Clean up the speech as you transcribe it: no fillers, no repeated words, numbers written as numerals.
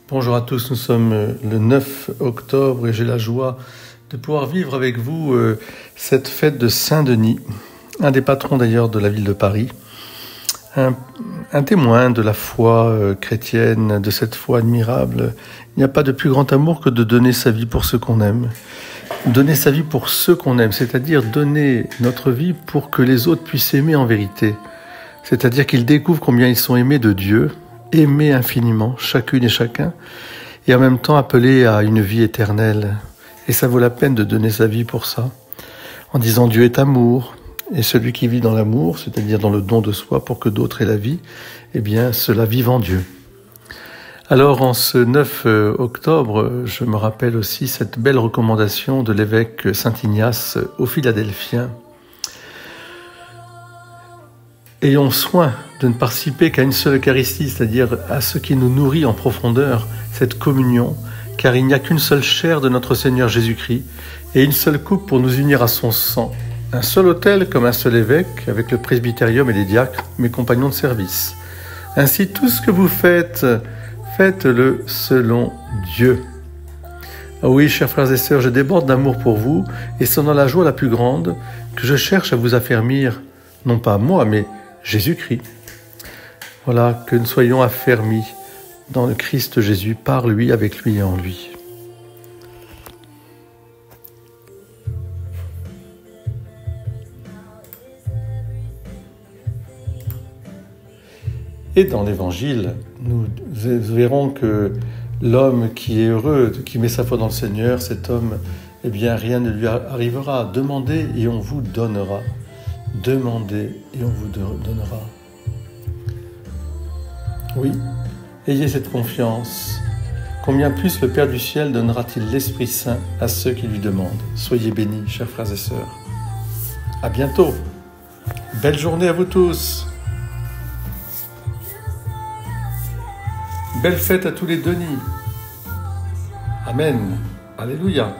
Bonjour à tous, nous sommes le 9 octobre et j'ai la joie de pouvoir vivre avec vous cette fête de Saint-Denis, un des patrons d'ailleurs de la ville de Paris, un témoin de la foi chrétienne, de cette foi admirable. Il n'y a pas de plus grand amour que de donner sa vie pour ceux qu'on aime. Donner sa vie pour ceux qu'on aime, c'est-à-dire donner notre vie pour que les autres puissent aimer en vérité. C'est-à-dire qu'ils découvrent combien ils sont aimés de Dieu, aimés infiniment, chacune et chacun, et en même temps appelés à une vie éternelle. Et ça vaut la peine de donner sa vie pour ça, en disant Dieu est amour, et celui qui vit dans l'amour, c'est-à-dire dans le don de soi pour que d'autres aient la vie, eh bien cela vive en Dieu. Alors en ce 9 octobre, je me rappelle aussi cette belle recommandation de l'évêque Saint Ignace aux Philadelphiens. Ayons soin de ne participer qu'à une seule Eucharistie, c'est-à-dire à ce qui nous nourrit en profondeur, cette communion, car il n'y a qu'une seule chair de notre Seigneur Jésus-Christ et une seule coupe pour nous unir à son sang. Un seul autel comme un seul évêque, avec le presbytérium et les diacres, mes compagnons de service. Ainsi, tout ce que vous faites, faites-le selon Dieu. Ah oui, chers frères et sœurs, je déborde d'amour pour vous, et c'est dans la joie la plus grande que je cherche à vous affermir, non pas moi, mais Jésus-Christ. Voilà, que nous soyons affermis dans le Christ Jésus, par lui, avec lui et en lui. Et dans l'Évangile, nous verrons que l'homme qui est heureux, qui met sa foi dans le Seigneur, cet homme, eh bien rien ne lui arrivera. Demandez et on vous donnera. Demandez et on vous donnera. Oui, ayez cette confiance. Combien plus le Père du ciel donnera-t-il l'Esprit Saint à ceux qui lui demandent. Soyez bénis, chers frères et sœurs. À bientôt. Belle journée à vous tous. Belle fête à tous les Denis. Amen. Alléluia.